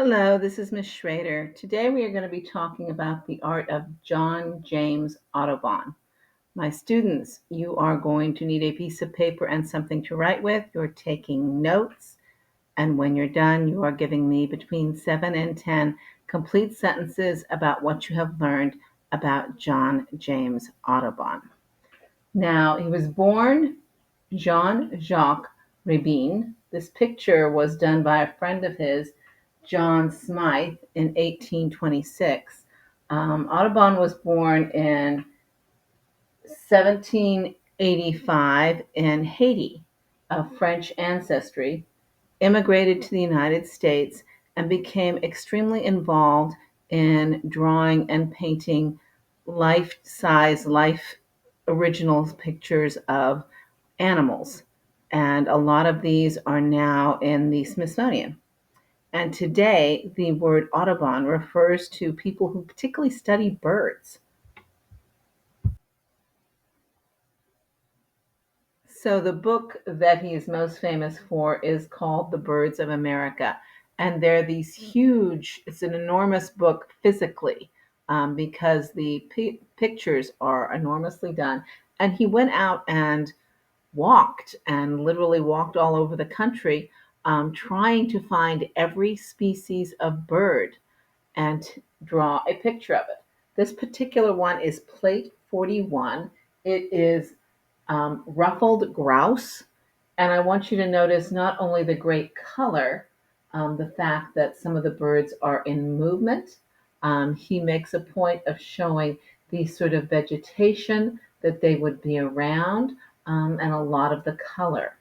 Hello, this is Miss Schrader. Today we are going to be talking about the art of John James Audubon. My students, you are going to need a piece of paper and something to write with. You're taking notes, and when you're done, you are giving me between 7 and 10 complete sentences about what you have learned about John James Audubon. Now, he was born Jean-Jacques Rabin. This picture was done by a friend of his, John Smythe, in 1826. Audubon was born in 1785 in Haiti, of French ancestry, immigrated to the United States, and became extremely involved in drawing and painting life-size, life original pictures of animals. And a lot of these are now in the Smithsonian. And today, the word Audubon refers to people who particularly study birds. So the book that he is most famous for is called The Birds of America. And they're these huge, it's an enormous book physically, because the pictures are enormously done. And he went out and walked and literally walked all over the country, trying to find every species of bird and draw a picture of it. This particular one is plate 41. It is ruffled grouse. And I want you to notice not only the great color, the fact that some of the birds are in movement. He makes a point of showing the sort of vegetation that they would be around, and a lot of the color.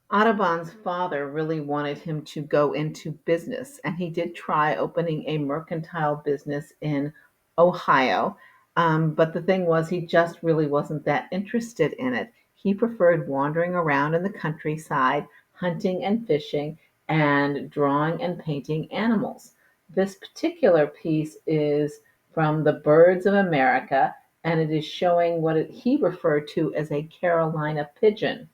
Audubon's father really wanted him to go into business, and he did try opening a mercantile business in Ohio. But the thing was, he just really wasn't that interested in it. He preferred wandering around in the countryside, hunting and fishing, and drawing and painting animals. This particular piece is from The Birds of America, and it is showing what he referred to as a Carolina pigeon,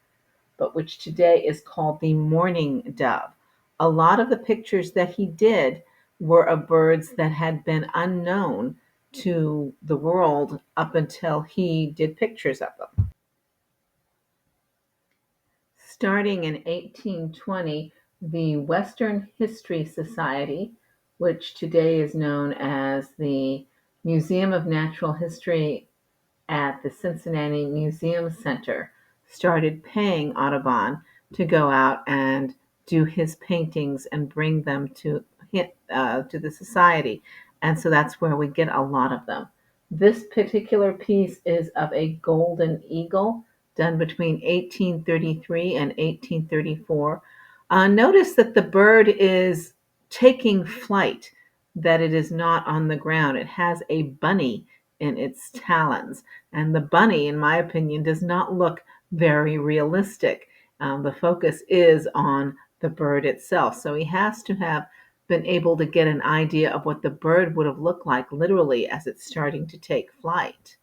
but which today is called the mourning dove. A lot of the pictures that he did were of birds that had been unknown to the world up until he did pictures of them. Starting in 1820, the Western History Society, which today is known as the Museum of Natural History at the Cincinnati Museum Center, started paying Audubon to go out and do his paintings and bring them to the society. And so that's where we get a lot of them. This particular piece is of a golden eagle done between 1833 and 1834. Notice that the bird is taking flight, that it is not on the ground. It has a bunny in its talons. And the bunny, in my opinion, does not look very realistic. The focus is on the bird itself. So he has to have been able to get an idea of what the bird would have looked like literally as it's starting to take flight.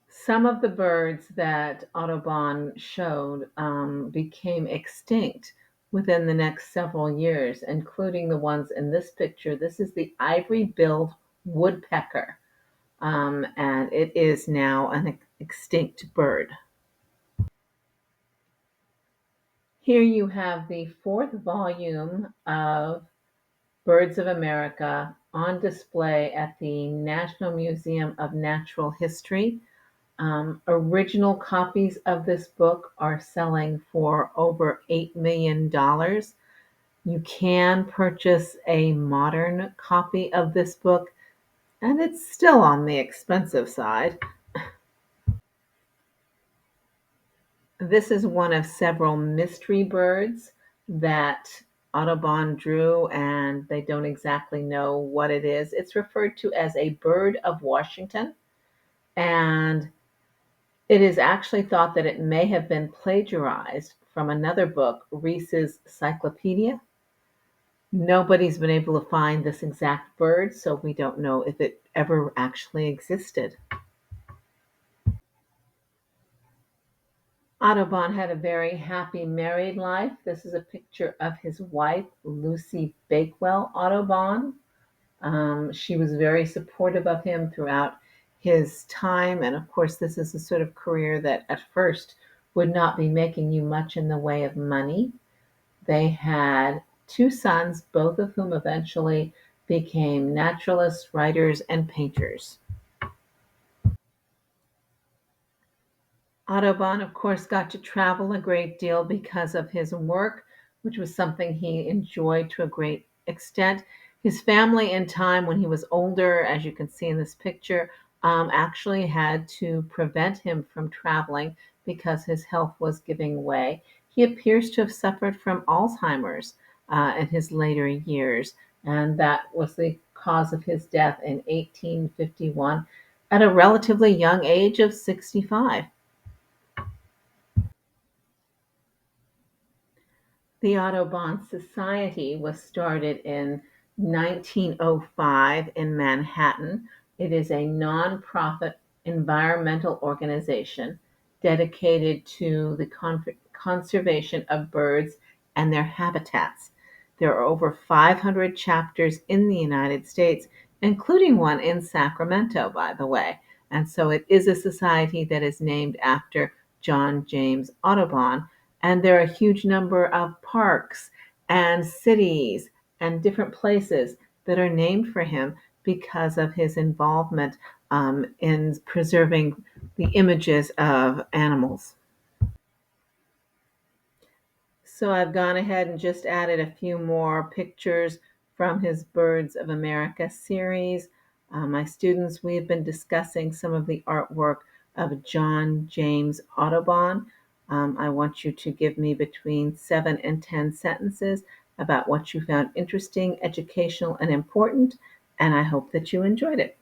Some of the birds that Audubon showed became extinct within the next several years, including the ones in this picture. This is the ivory-billed woodpecker, and it is now an extinct bird. Here you have the fourth volume of Birds of America on display at the National Museum of Natural History. Original copies of this book are selling for over $8 million. You can purchase a modern copy of this book, and it's still on the expensive side. This is one of several mystery birds that Audubon drew, and they don't exactly know what it is. It's referred to as a bird of Washington, and it is actually thought that it may have been plagiarized from another book, Rees's Cyclopedia. Nobody's been able to find this exact bird, so we don't know if it ever actually existed. Audubon had a very happy married life. This is a picture of his wife, Lucy Bakewell Audubon. She was very supportive of him throughout his time. And of course, this is the sort of career that at first would not be making you much in the way of money. They had two sons, both of whom eventually became naturalists, writers, and painters. Audubon, of course, got to travel a great deal because of his work, which was something he enjoyed to a great extent. His family, in time when he was older, as you can see in this picture, actually had to prevent him from traveling because his health was giving way. He appears to have suffered from Alzheimer's in his later years, and that was the cause of his death in 1851 at a relatively young age of 65. The Audubon Society was started in 1905 in Manhattan. It is a nonprofit environmental organization dedicated to the conservation of birds and their habitats. There are over 500 chapters in the United States, including one in Sacramento, by the way. And so it is a society that is named after John James Audubon, and there are a huge number of parks and cities and different places that are named for him because of his involvement in preserving the images of animals. So I've gone ahead and just added a few more pictures from his Birds of America series. My students, we have been discussing some of the artwork of John James Audubon. I want you to give me between 7 and 10 sentences about what you found interesting, educational, and important, and I hope that you enjoyed it.